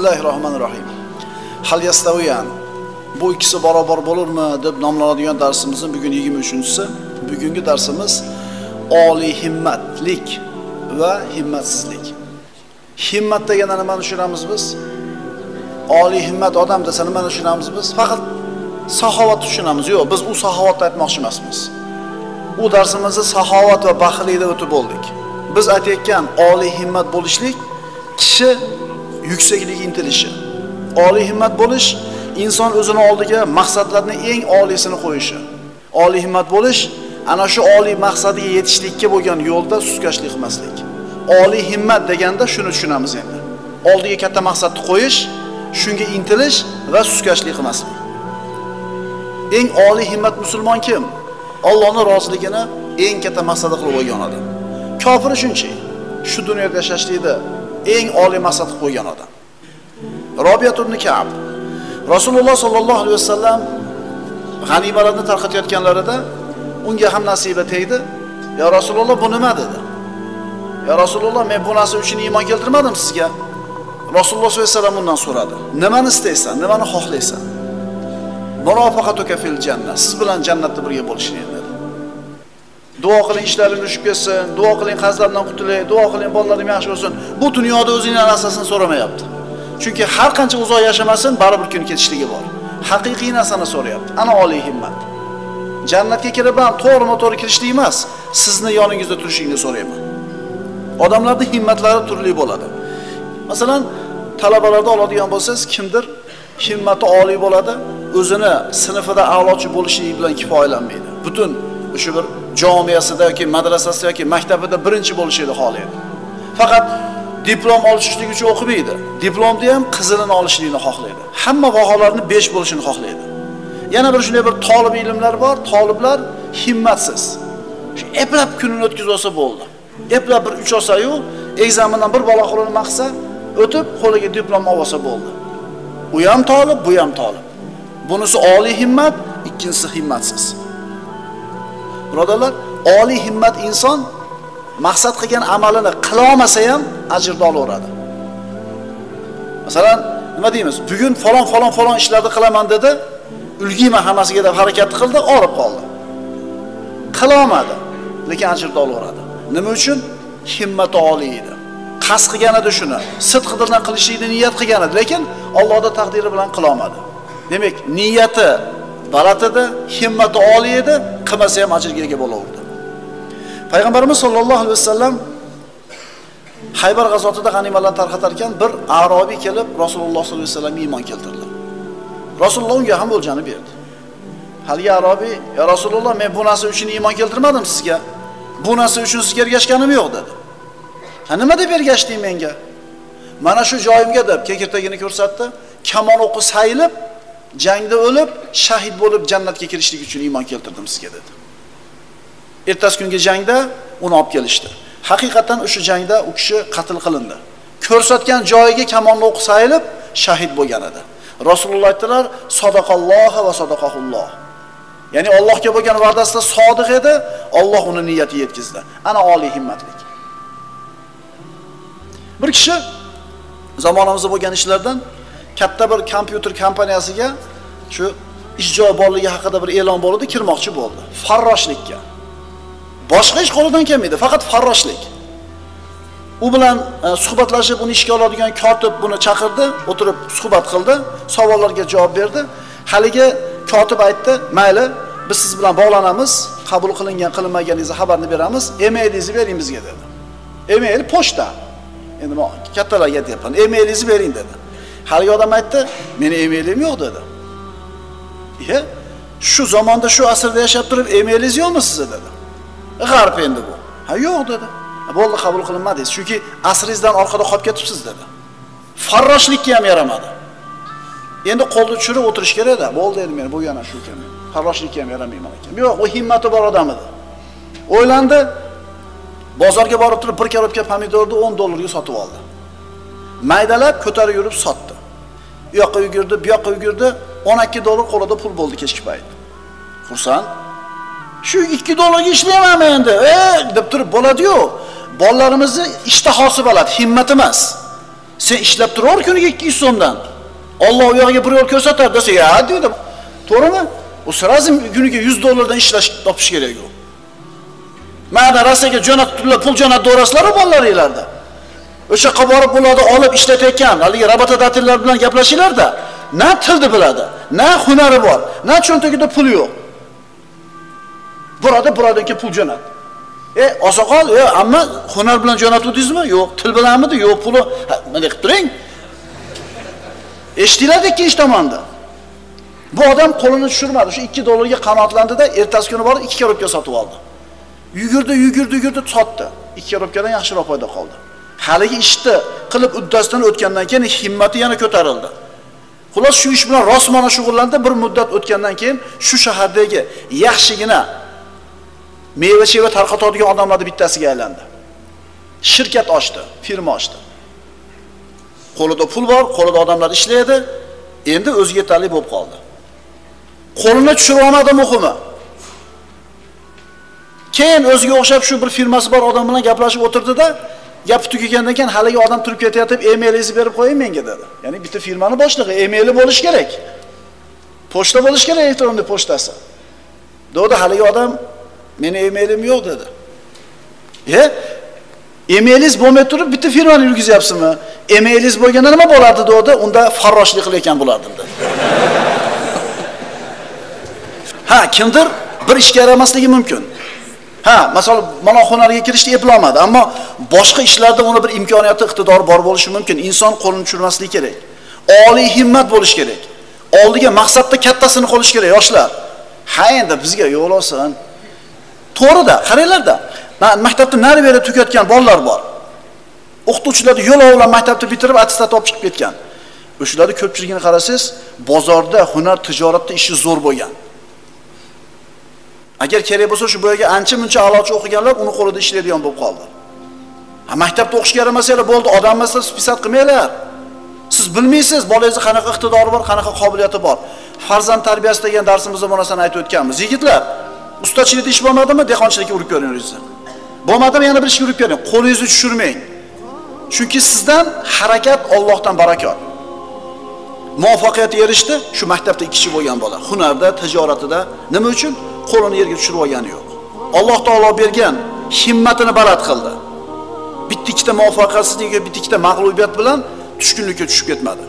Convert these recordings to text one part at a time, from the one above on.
Bismillahirrohmanirrohim. Hal yastawiyan. Bu ikisi barobar bo'lurmi deb nomlanadigan darsimizning bugun 23-si. Bugungi darsimiz oliy himmatlik va himmatsizlik. Himmat degani nimani tushunamiz biz? Oliy himmat odam desa nimani tushunamiz biz? Faqat saxovat tushunamiz. Yo'q, biz u saxovatni aytmoqchi emasmiz. U darsimizni saxovat va baxtlikda o'tib oldik. Biz aytayotgan oliy himmat bo'lishlik kishi yuksaklikka intilishi. Oliy himmat bo'lish inson o'zini oldiga maqsadlarni eng oliysini qo'yishi. Oliy himmat bo'lish ana shu oliy maqsadiga yetishlikka bo'lgan yo'lda suskashlik qilmaslik. Oliy himmat deganda shuni tushunamiz endi. Oldiga katta maqsadni qo'yish, shunga intilish va suskashlik qilmaslik. Eng oliy himmat musulmon kim? Allohning roziligini eng katta maqsad qilib qo'ygan odam. Kofir shuncha. Shu dunyoda yashashlikda eng oliy maqsad qilib qo'ygan odam. Robiyat ibn Ka'b Rasululloh sallallohu alayhi vasallam g'animalarni tarqatayotganlarida unga ham nasiba tegdi. Ya Rasululloh, bu nima dedi? Ya Rasululloh, men bu narsa uchun iymon keltirmadim sizga. Rasululloh sollallohu alayhi vasallam undan so'radi. Nimani istaysan? Nimani xohlaysan? Murofaqatuka fil jannah. Siz bilan jannatda birga bo'lishni dedi. Duo qiling, ishlaringiz tushib ketsin, duo qiling, qarzlardan qutuling, duo qiling, bolalarim yaxshi bo'lsin. Bu dunyoda o'zining narsasini so'ramayapti. Chunki har qancha uzoq yashamasin, baribir kun ketishligi bor. Haqiqiy narsani so'rayapti. Ana oliy himmat. Jannatga kirib ham to'g'ri-to'g'ri kirishlik emas, sizni yoningizda turishingni so'rayman. Odamlarning himmatlari turli bo'ladi. Masalan, talabalarda oladigan bo'lsangiz, kimdir himmati oliy bo'ladi, o'zini sinfida a'lochi bo'lishligi bilan kifoyalanmaydi. Butun o'sha bir jomiyasida yoki madrasasida yoki maktabida birinchi bo'lishni xohlaydi. Faqat diplom olishlik uchun o'qimaydi. Diplomda ham qizilini olishlikni xohlaydi. Hamma baholarni 5 bo'lishini xohlaydi. Yana bir shunday bir talab ilmlar bor, taliblar himmatsiz. Shu eplab kunini o'tkazib olsa bo'ldi. Eplab bir 3 olsa-yu, ekzamindan bir bola qo'lini maqsa, o'tib qo'liga diplom olsa bo'ldi. U ham talib, bu ham talib. Bunisi oliy himmat, ikkinchisi himmatsiz. Birodarlar, oliy himmat inson maqsad qilgan amalini qila olmasa ham ajrni olaveradi. Masalan, nima deymiz? Bugun falon ishlarni qilaman dedi, ulgiyman hammasiga deb harakat qildi, olib qoldi. Qila olmadi, lekin ajrni olaveradi. Nima uchun? Himmati oliy edi. Qasd qilgan edi shuni, sidqidildan qilishlikni niyat qilgan edi, lekin Allohning taqdiri bilan qila olmadi. Demak, niyati baland edi, himmati oliy edi, qilmasa ham ajrga ega bo'laverdi. Payg'ambarimiz sollallohu alayhi vasallam Haybar g'azotida g'animalarni tarqatar ekan, bir arobiy kelib Rasululloh sollallohu alayhi vasallam iymon keltirdi. Rasululloh unga ham o'ljani berdi. Haligi arobiy, "Ya Rasululloh, men bu narsa uchun iymon keltirmadim sizga. Bu narsa uchun sizga ergashganim yo'q" dedi. "Ha, nima deb ergashding menga?" "Mana shu joyimga" deb kekirtagini ko'rsatdi. "Kamon o'qi saylib, jangda o'lib, shahid bo'lib jannatga kirishlik uchun iymon keltirdim sizga" dedi. Ertasi kungi jangda uni olib kelishdi. Haqiqatan o'sha jangda u kishi qatl qilindi. Ko'rsatgan joyiga kamonni o'qi saylib shahid bo'lgan edi. Rasululloh aytdilar, "Sadaqallohu va sadaqahulloh." Ya'ni Allohga bo'lgan va'dasida sodiq edi, Alloh uni niyatiga yetkazdi. Ana oliy himmatlik. Bir kishi zamonimizda bo'lgan ishlardan katta bir kompyuter kompaniyasiga shu ish joyi borligi haqida bir e'lon bo'ldi, kirmoqchi bo'ldi. Farroshlikka. Boshqa ish qo'lidan kelmaydi, faqat farroshlik. U bilan suhbatlashib, uni ishga oladigan kotib buni chaqirdi, o'tirib suhbat qildi, savollarga javob berdi. Haligi kotib aytdi, "Mayli, biz siz bilan bog'lanamiz, qabul qilingan, qilinmaganizni xabarni beramiz, e-mailingizni bering bizga" dedi. E-mail pochta. Endi men kattalarga aytyapman, "E-mailingizni bering" dedi. Haligi odam aytdi, "Meni e-mailim yo'q" dedi. Shu zamonda, shu asrda yashab turib e-mailingiz yo'qmi sizda dedi. G'arb endi bu. "Ha, yo'q" dedi. "Bo'ldi, qabul qilinmadingiz, chunki asringizdan orqada qolib ketibsiz" dedi. Farroshlikka ham yaramadi. Endi qo'lni tushirib o'tirish kerak edi. "Bo'ldi, endi men bu yana shu ekan. Farroshlikka ham yaramayman ekan." Yo'q, u himmati bor odam edi. O'ylandi, bozorga borib turib bir karobka pomidorni $10 sotib oldi. Maydalab ko'tarib yurib sotdi. U yoqqa yugurdi, bu yoqqa yugurdi, $12 qo'lida pul bo'ldi kechki payt. Xursand. Shu $2 ishlayman endi, deb turib bo'ladi-yu. Bolalarimizni ishtahosi bo'ladi, himmat emas. Sen ishlab turar kuniga 200 so'mdan. Alloh u yo'g'iga bir yo'l ko'rsatar desa, "Ya" deydi. To'g'rimi? U sirozim kuniga 100 dollardan ishlash topish kerak u. Mana Rossiyaga jo'natdilar, pul jo'natdirasizlar bolalaringlarda. O'sha qaborib bo'ladi, olib ishlatayotgan, haligi robotodatillar bilan gaplashinglar-da. Na tilni biladi, na hunari bor, na cho'ntagida pul yo'q. Buradan pul jo'nat. Oqsoqol, amma hunar bilan jo'natdingizmi? Yo'q. Til bilanmidi? Yo'q, puli. Mana qilib turing. Eshitdilar ikkinchi tomonda. Bu odam qo'lini tushirmadi. Shu 2 dollarga qanotlandi-da, ertasi kuni borib 2 korobka sotib oldi. Yugurdi, sotdi. 2 korobkadan yaxshiroq foyda qoldi. Haligi ishni qilib uddasidan o'tgandan keyin himmati yana ko'tarildi. Xulos shu ish bilan rosmona shug'ullandi. Bir muddat o'tgandan keyin shu shahardagi yaxshigina meva-cheva tarqatadigan odamlarning bittasiga aylandi. Shirkat ochdi, firma ochdi. Qo'lida pul bor, qo'lida odamlar ishlaydi. Endi o'ziga yetarli bo'lib qoldi. Qo'lini tushirib olmadi muhimi. Keyin o'ziga o'xshab shu bir firmasi bor odam bilan gaplashib o'tirdi-da, gap tugagandan keyin haligi odam turib ketayotib, e-mailingizni berib qo'ying menga dedi. Ya'ni bitta firmani boshlig'i e-maili bo'lish kerak. Pochta bo'lish kerak, elektron pochtasi. Dedi haligi odam, "Meni e-mailim yo'q" dedi. E-mailingiz bo'lmay turib bitta firmani yurgizyapsizmi? E-mailingiz bo'lganda nima bo'lardi dedi. Unda farroshlik qilayotgan bo'lardim dedi. Ha, kimdir bir ishga yaramasligi mumkin. Ha, masalan, mana hunarga kirishni eplolmadi, ammo boshqa ishlarda uni bir imkoniyati, iqtidori bor bo'lishi mumkin. Inson qo'lini tushirmasligi kerak. Oliy himmat bo'lish kerak. Oldiga maqsadda kattasini qo'yish kerak, yoshlar. Ha, endi bizga yo'l olsin. To'g'rida, qaranglar-da. Maktabda nari beri tukatgan bolalar bor. O'qituvchilarni yo'l bilan maktabni bitirib attestat olib chiqib ketgan. O'shalarning ko'pchiligini qarasangiz, bozorda, hunar, tijoratda ishi zo'r bo'lgan. Agar kerak bo'lsa shu boyaga ancha-muncha a'lochi o'qiganlar uni qo'lida ishlaydigan bo'lib qoldi. Ha, maktabda o'qishga yaramasanglar bo'ldi, odam emaslar, spisat qilmanglar. Siz bilmaysiz, bolangizning qanaqa iqtidori bor, qanaqa qobiliyati bor. Farzand tarbiyasi degan darsimizda bu narsani aytib o'tganmiz. Yigitlar, ustachilikda ish bo'lmadimi? Dehqonchilikka urib ko'ringiz. Bo'lmadimi, yana bir ishga urib ko'ring. Qo'lingizni tushirmang. Chunki sizdan harakat Allohdan barakot. Muvaffaqiyatga erishdi, shu maktabda ikkichi bo'lgan bola. Hunarda, tijoratida nima uchun? Qo'lini yerga tushirib olgani yo'q. Alloh taolo bergan himmatini baland qildi. Bitta-ikkita muvaffaqiyatsizlik, bitta-ikkita mag'lubiyat bilan tushkunlikka tushib ketmadi.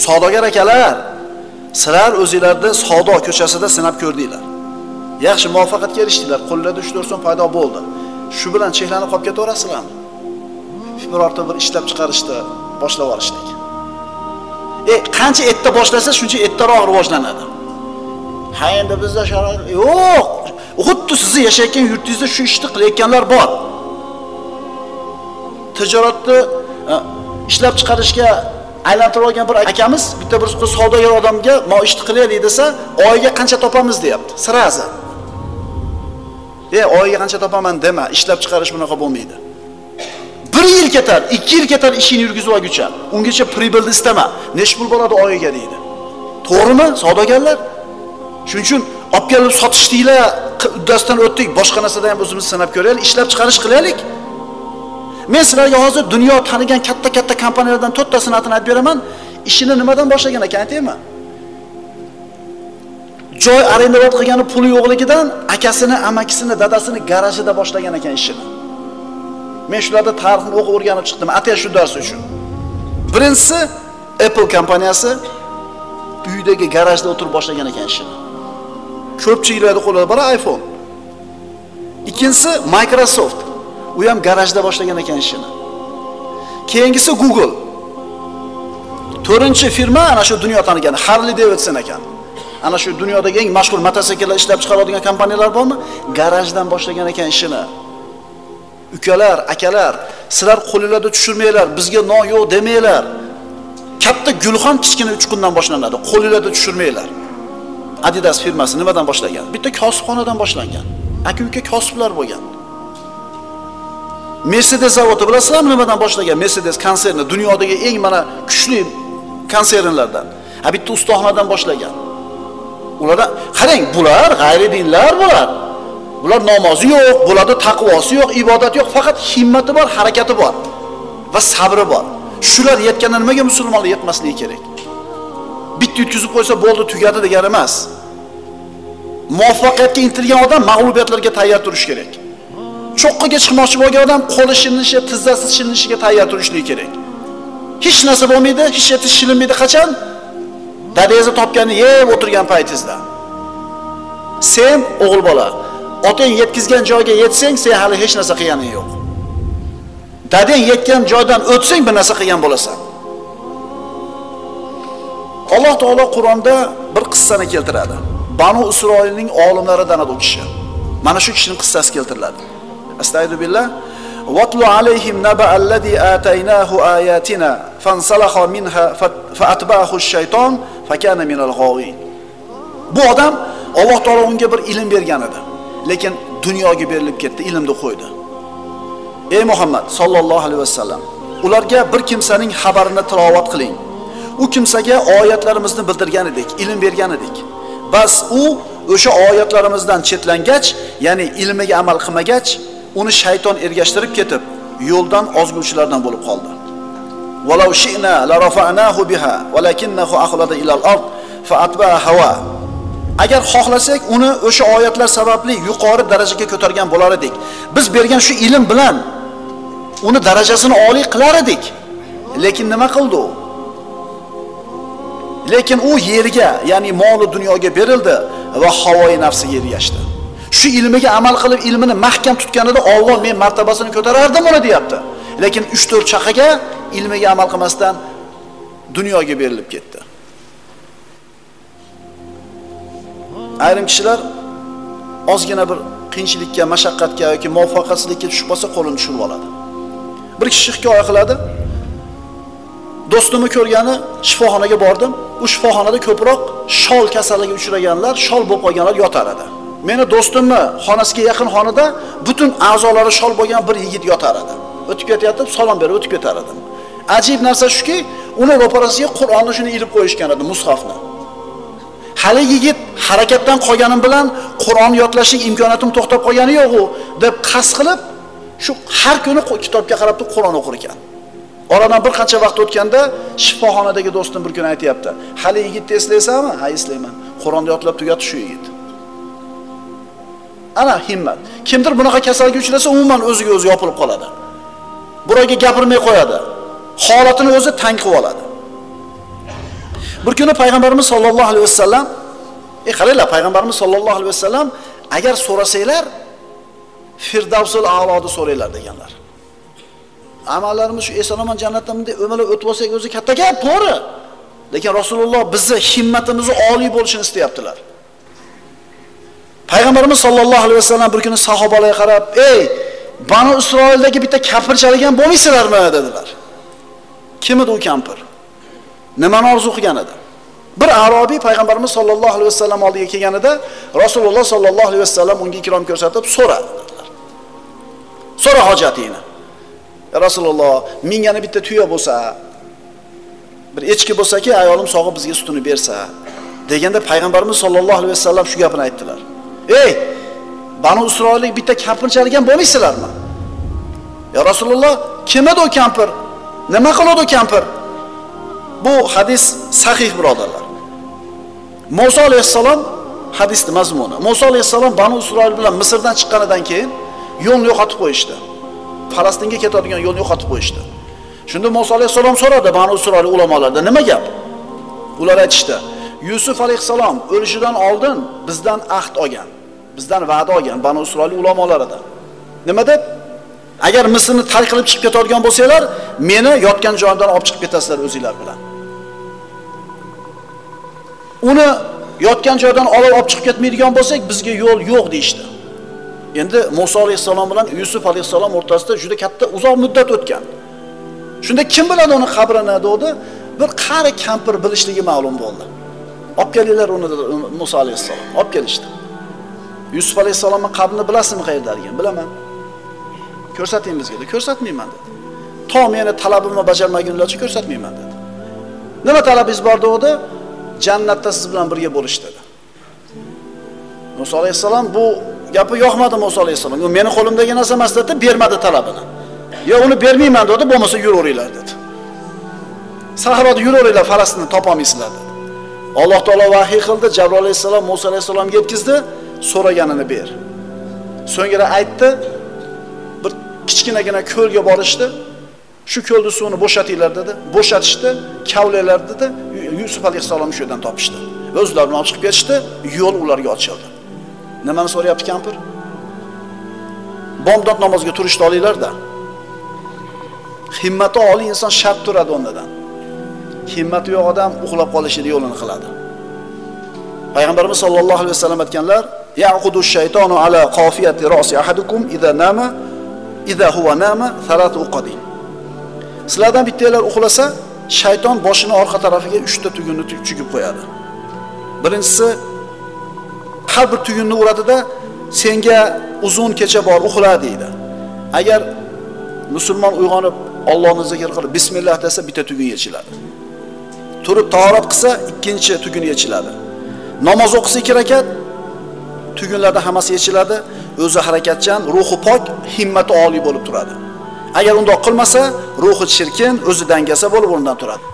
Savdogar akalar, sizlar o'zingizlarni savdo ko'chasida sinab ko'rdinglar. Yaxshi muvaffaqiyatga erishdinglar, qo'llarda 3-4 so'm paydo bo'ldi. Shu bilan cheklanib qolib ketaverasizlarmi? Birorta bir ishlab chiqarishni boshlab olishlik. Qancha erta boshlasa, shuncha ertaroq rivojlanadi. Ha, endi bizda sharoit yo'q. Xuddi sizni yashayotgan yurtingizda shu ishni qilayotganlar bor. Tijoratni ishlab chiqarishga aylantirib olgan bir akamiz bitta bir savdogar odamga "Ma ishni qilaylik" desa, oyiga qancha topamiz deyapti. Sirazi. Oyiga qancha topaman dema, ishlab chiqarish bunaqa bo'lmaydi. 1 yil ketar, 2 yil ketar ishini yurgizib olguncha. Ungacha pribilni istama. Nech pul bo'ladi oyiga deydi. To'g'rimi, savdogarlar? Shuning uchun olib kelib sotishdinglar, uddasidan o'tdik, boshqa narsadan ham o'zimiz sanab ko'raylik, ishlab chiqarish qilaylik. Men sizlarga hozir dunyo tanigan katta-katta kompaniyalardan 4 tasini aytib beraman. Ishini nimadan boshlagan ekan aytaymi? Joy arendovat qilgani puli yo'qligidan akasini, amakisini, dadasini garajida boshlagan ekan ishini. Men shularda tarixni o'qib o'rganib chiqdim, atay shu dars uchun. Birinchisi Apple kompaniyasi uydagi garajda o'tirib boshlagan ekan ishini. Ko'pchiliklarda qo'lida bor iPhone. Ikkinchisi Microsoft. U ham garajda boshlagan ekan ishini. Keyingisi Google. To'rtinchi firma ana shu dunyo tanigan Harley Davidson ekan. Ana shu dunyodagi eng mashhur mototsikllar ishlab chiqaradigan kompaniyalar bormi? Garajdan boshlagan ekan ishini. Ukalar, akalar, sizlar qo'lingizda tushirmanglar, bizga no yo'q demanglar. Katta gulxon kichkina uchqundan boshlanadi. Qo'lingizda tushirmanglar. Adidas firmasi nimadan boshlagan? Bitta kosibxonadan boshlangan. Aka-uka kosiblar bo'lgan. Mercedes zavodi bilasizlarmi nimadan boshlagan? Mercedes konserni dunyodagi eng mana kuchli konsernlardan. Bitta ustaxonadan boshlagan. Ularda qarang, bular g'ayri dinlar bular. Bular namozi yo'q, bularda taqvosi yo'q, ibodat yo'q, faqat himmati bor, harakati bor va sabri bor. Shular yetganda nimaga musulmonlar yetmasligi kerak? Bitta yutkizib qo'ysa bo'ldi, tugadi degan emas. Muvaffaqiyatga intilgan odam mag'lubiyatlarga tayyor turish kerak. Cho'qqiga chiqmoqchi bo'lgan odam qo'li shilinishi, tizzasi shilinishiga tayyor turishligi kerak. Hech narsa bo'lmaydi, hech yetish shilinmaydi qachon? Dadangizni topganni yeb o'tirgan paytingizda. Sen o'g'il bola, otang yetkizgan joyga yetsang, sen hali hech narsa qilganing yo'q. Dadang yetgan joydan o'tsang, bir narsa qilgan bo'lasan. Alloh taolo Qur'onda bir qissani keltiradi. Banu Isroilning olimlaridan u kishi. Mana shu kishining qissasi keltiriladi. Astagfirullah. Watlu alayhim naba alladhi ataynahu ayatina fansalakha minha fatba'ahu ash-shayton fakana minal ghawin. Bu odam Alloh taolo unga bir ilm bergan edi, lekin dunyoga berilib ketdi, ilmni qo'ydi. Ey Muhammad sallallohu alayhi vasallam, ularga bir kimsaning xabarini tilovat qiling. U kimsaga oyatlarimizni bildirgan edik, ilm bergan edik. Bas u o'sha oyatlarimizdan chetlangach, ya'ni ilmiga amal qilmagach, uni shayton ergashtirib ketib, yo'ldan ozguvchilardan bo'lib qoldi. Walau shi'na la rafa'nahu biha, walakinnahu akhlada ila al-ard fa'atba'a hawa. Agar xohlasak, uni o'sha oyatlar sababli yuqori darajaga ko'targan bo'lar edik. Biz bergan shu ilm bilan uni darajasini oliy qilar edik. Lekin nima qildi u? Lekin u yerga, ya'ni mol-u dunyoga berildi va havoyi nafsiga ergashdi. Shu ilmiga amal qilib, ilmini mahkam tutganida Alloh men martabasini ko'tarardim uni deyapti. Lekin 3-4 chaqaga ilmiga amal qilmasdan dunyoga berilib ketdi. Ayrim kishilar ozgina bir qiyinchilikka, mashaqqatga yoki muvaffaqiyatsizlikka tushib qolsa qo'lini tushirib oladi. Bir kishi hikoya qiladi. Do'stimni ko'rgani shifoxonaga bordim. U shifoxonada ko'proq shol kasalligiga uchraganlar, shol bo'lib qolganlar yotar edi. Meni do'stimni xonasiga yaqin xonada butun a'zolari shol bo'lgan bir yigit yotar edi. O'tib ketayotib salom berib o'tib ketar edim. Ajib narsa shuki, uni ro'parasiga Qur'onni shuni ilib qo'yishgan edi, mushafni. Hali yigit harakatdan qolganim bilan Qur'on yodlashning imkoniyatim to'xtab qolgani yo'q-u deb qasd qilib, shu har kuni kitobga qarab turib Qur'on o'qir ekan. Oradan bir qancha vaqt o'tganda shifoxonadagi do'stim bir kun aytayapti. Hali yigitni eslaysanmi? Ha, eslayman. Qur'onni yodlab tugati shu yigit. Ana himmat. Kimdir bunaqa kasalga uchrasa, umuman o'ziga o'zi yopilib qoladi. Birovga gapirmay qo'yadi. Holatini o'zi tang qilib oladi. Bir kuni payg'ambarimiz sollallohu alayhi vasallam, qaranglar, payg'ambarimiz sollallohu alayhi vasallam agar so'rasanglar Firdavsul a'loni so'ranglar deganlar. Amallarimiz shu eson-omon jannatdan bunday o'malab o'tib olsak o'zi katta gap, to'g'ri. Lekin Rasululloh bizni himmatimizni oliy bo'lishini istayaptilar. Payg'ambarimiz sollallohu alayhi vasallam bir kuni sahobalarga qarab, "Ey, Banu Isroildagi bitta kampir chaligan bo'lmaysizlarmi?" dedilar. Kim edi u kampir? Nimani orzu qilgan edi? Bir arobiy payg'ambarimiz sollallohu alayhi vasallam oldiga kelganida Rasululloh sollallohu alayhi vasallam unga ikrom ko'rsatib so'ra dedilar. So'ra hojatingni. Rasululloh, mingani bitta tuya bo'lsa, bir echki bo'lsa-ki, ayolim sog'ib bizga sutini bersa, deganda payg'ambarimiz sollallohu alayhi vasallam shu gapini aytdilar. "Ey, Banu Isroillik bitta kampir chaligan bo'lmaysizlarmi?" Ya Rasululloh, kim edi o kampir? Nima qiladi o kampir? Bu hadis sahih birodarlar. Musa alayhissalom hadisning mazmuni. Musa alayhissalom Banu Isroil bilan Misrdan chiqqanidan keyin yo'lni yo'qotib qo'yishdi. Falastinga ketadigan yo'lni yo'qotib qo'yishdi. Shunda Musa alayhissalom so'radi Banu Isroil ulamolardan, "Nima gap?" Ular aytishdi, "Yusuf alayhissalom o'lishidan oldin bizdan ahd olgan, bizdan va'da olgan Banu Isroil ulamolaridan. Nima deb? Agar Misrni tark qilib chiqib ketadigan bo'lsanglar, meni yotgan joyimdan olib chiqib ketasizlar o'zingizlar bilan. Uni yotgan joydan olib chiqib ketmaydigan bo'lsak, bizga yo'l yo'q" deydi. Endi Musa alayhissalom bilan Yusuf alayhissalom o'rtasida juda katta uzoq muddat o'tgan. Shunda kim biladi uni qabrini dedi? Bir qari kampir bilishligi ma'lum bo'ldi. Olib kelinglar uni dedi Musa alayhissalom. Olib kelishdi. Yusuf alayhissalomning qabrini bilasizmi qayerda ekan? Bilaman. Ko'rsating bizga dedi. Ko'rsatmayman dedi. To meni talabimni bajarmagunlarcha ko'rsatmayman dedi. Nima talabingiz bor dedi? Jannatda siz bilan birga bo'lish dedi. Musa alayhissalom bu gapi yoqmadi Musa alayhissalom. U meni qo'limdagi narsa emas dedi, bermadi talabini. "Yo, uni bermayman" dedi, "Bo'lmasa yuraveringlar" dedi. Sahroda yuraveringlar, Falastinni topolmaysizlar dedi. Alloh taolo vahiy qildi, Jabroil alayhisalom Musa alayhisalomga yetkazdi, so'raganini ber. So'ngra aytdi, bir kichkinagina ko'lga borishdi. Shu ko'lning suvini bo'shatinglar dedi. Bo'shatishdi, kavlaylar dedi. Yusuf alayhisalom shu yerdan topishdi. O'zlari bilan chiqib ketishdi, yo'l ularga ochildi. Nimani so'rayapti kampir? Bomdod namoziga turishni olinglar-da. Himmati oliy inson shart turadi o'rnidan. Himmati yo'q odam uxlab qolishini yo'lini qiladi. Payg'ambarimiz sollallohu alayhi vasallam aytganlar: "Yaqudu shaytonu ala qafiyati ra'si ahadukum idza huwa nama thalathu uqadin." Sizlardan bittalar uxlasa, shayton boshini orqa tarafiga 3 ta tugunni chugib qo'yadi. Birinchisi har bir tugunni uradida senga uzun kecha bor, uxla deydi. Agar musulmon uyg'onib Allohni zikr qilib bismillah desa bitta tugun yechiladi. Turib tahorat qilsa ikkinchi tugun yechiladi. Namoz o'qisa 2 rakat tugunlarda hammasi yechiladi. O'zi harakatchan, ruhi pok, himmati oliy bo'lib turadi. Agar undoq qilmasa, ruhi chirkin, o'zi dangasa bo'lib o'rnidan turadi.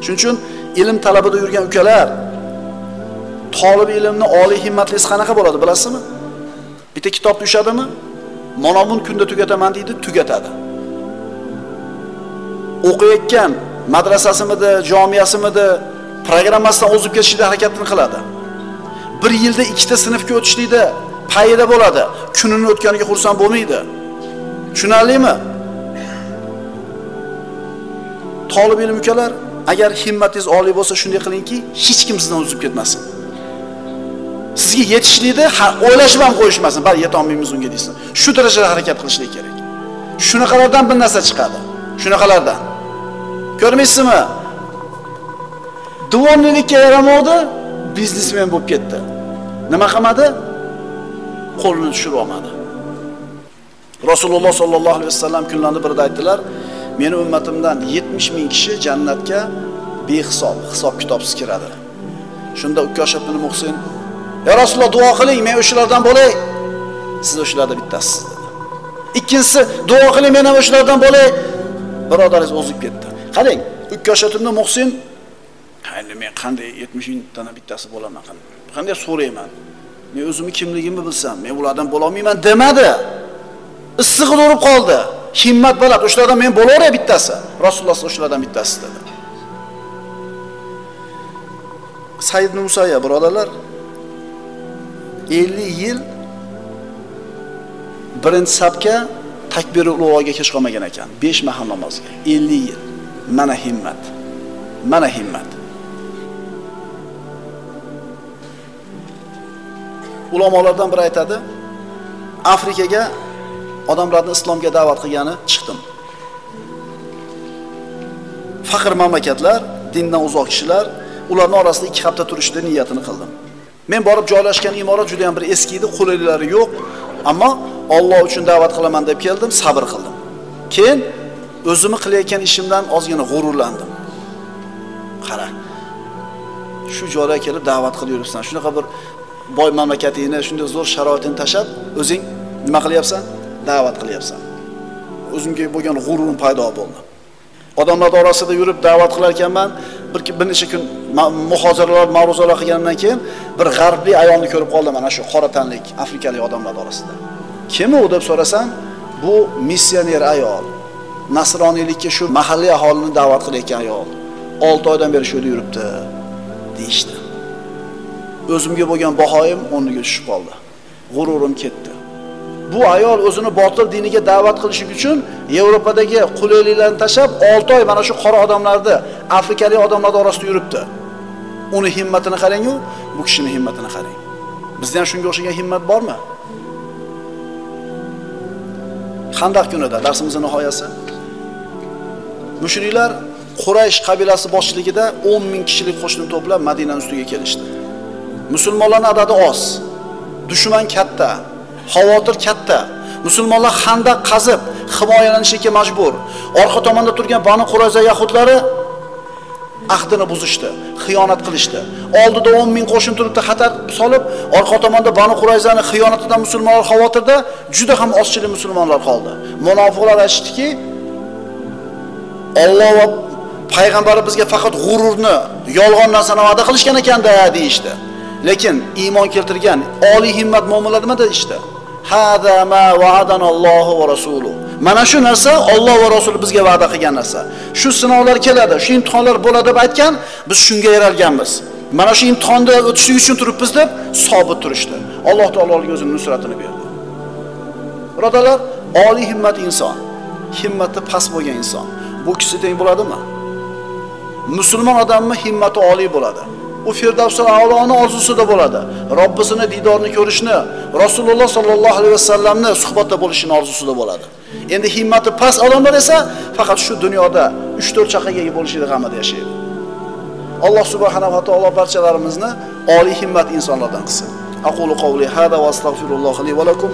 Shuning uchun ilm talabida yurgan ukalar, talab ilmni oliy himmatlisi qanaqa bo'ladi bilasizmi? Bitta kitob tushadimi? Mana buni kunda tugataman deydi, tugatadi. O'qiyotgan madrasasimida, jamiyasimida programmasidan o'zib ketishga harakatini qiladi. 1 yilda 2 ta sinfga o'tishlikda payida bo'ladi. Kunini o'tganiga xursand bo'lmaydi. Tushunarlimi? Talib ilm ukalar, agar himmatingiz oliy bo'lsa, shunday qilingki, hech kim sizdan o'zib ketmasin. Sizga yetishlikda o'ylashib ham qo'yishmasin, bari yeta olmaymiz unga deysin. Shu darajada harakat qilishlik kerak. Shunaqalardan bir narsa chiqadi. Shunaqalardan. Ko'rmaysizmi? Duvonlikka yaramadi, biznesmen bo'lib ketdi. Nima qilmadi? Qo'lini tushirib olmadi. Rasululloh sollallohu alayhi vasallam kunlarning birida aytdilar: "Meni ummatimdan 70 ming kishi jannatga hisob kitobsiz kiradi." Shunda Ukkosh ibn Muhsin: "Ya Rasululloh, duo qiling, men o'shalardan bo'lay." Siz o'shalardan bittasisiz dedi. Ikkinchisi: "Duo qiling, men ham o'shalardan bo'lay." Birodaringiz o'zib ketdi. Qarang, Ukkosh ibn Muhsin: "Endi men qanday 70 mingdan bittasi bo'laman? Qanday so'rayman? Men o'zimni kimligimni bilsam, men ulardan bo'la olmayman" demadi. Issig'i urib qoldi. Himmat baland, o'shalardan men bo'laveray bittasi. Rasululloh o'shalardan bittasi dedi. Said ibn Musayyab birodarlar 50 yil birinchi safga takbirul ulug'ga kech qolmagan ekan. 5 mahal namozga 50 yil. Mana himmat. Mana himmat. Ulamolardan biri aytadi, Afrikaga odamlarni islomga da'vat qilgani chiqdim. Faqir mamlakatlar, dindan uzoq kishilar, ularning orasida 2 hafta turishni niyatini qildim. Men borib joylashgan imorat juda ham bir eski edi, qulayliklari yo'q, ammo Alloh uchun da'vat qilaman deb keldim, sabr qildim. Keyin o'zimni qilayotgan ishimdan ozgina g'ururlandim. Qara. Shu joyga kelib da'vat qilib yuribsan. Shunaqa bir boy mamlakatingni, shunday zo'r sharoitini tashab, o'zing nima qilyapsan? Da'vat qilyapsan. O'zimga bo'lgan g'ururim paydo bo'ldi. Odamlar orasida yurib da'vat qilar ekanman, bir necha kun muhozaralar, ma'ruzalar qilganimdan keyin bir g'arbli ayolni ko'rib qoldim, mana shu qora tanlik afrikalik odamlar orasida. Kim u deb so'rasam, bu missioner ayol. Nasroniylikka shu mahalliy aholini da'vat qilayotgan ayol. 6 oydan beri shu yerda yuribdi, deyishdi. O'zimga bo'lgan bahoyim o'rniga tushib qoldi. G'ururim ketdi. Bu ayol o'zini botil diniga da'vat qilish uchun Yevropadagi qulayliklarni tashab 6 oy mana shu qora odamlarni, afrikalik odamlar orasida yuribdi. Uni himmatini qarang-ku, bu kishining himmatini qarang. Bizda ham shunga o'xshagan himmat bormi? Xandaq kunida darsimizning nihoyasi. Mushriklar Quraysh qabilasi boshchiligida 10 ming kishilik qo'shin to'plab Madinaning ustiga kelishdi. Musulmonlarning adadi oz, dushman katta, xavotir katta. Musulmonlar xandaq qazib himoyalanishga majbur. Orqa tomonda turgan Banu Qurayza yahudlari ahdini buzishdi, xiyonat qilishdi. Oldida 10 ming qo'shin turibdi, xatar solib, orqa tomonda Banu Qurayzaning xiyonatidan musulmonlar xavotirda, juda ham ozchilik musulmonlar qoldi. Munofiqlar aytishdiki, Alloh va payg'ambari bizga faqat g'ururni, yolg'on narsani va'da qilishgan ekanda deyishdi. Lekin iymon keltirgan oliy himmat mu'minlar nima deyishdi? Hada ma wa'adanallohu va rasuluhu. Mana shu narsa Alloh va Rasuli bizga va'da qilgan narsa. Shu sinovlar keladi, shu imtihonlar bo'ladi deb aytgan, biz shunga yaralganmiz. Mana shu imtihonda o'tishlik uchun turibmiz deb sobit turishdi. Alloh taoloning o'zining nusratini berdi. Birodarlar, oliy himmat inson, himmati past bo'lgan inson, bu kishi teng bo'ladimi? Musulmon odammi himmati oliy bo'ladi. U Firdavsul a'loni orzusida bo'ladi. Robbisini didorini ko'rishni, Rasululloh sollallohu alayhi vasallamni suhbatda bo'lishini orzusida bo'ladi. Endi himmati past odamlar esa faqat shu dunyoda 3-4 chaqaga ega bo'lishida g'amida yashaydi. Alloh subhanahu va taolo barchalarimizni oliy himmat insonlardan qilsin. Aqulu qawli hada va astagfirulloh li va lakum.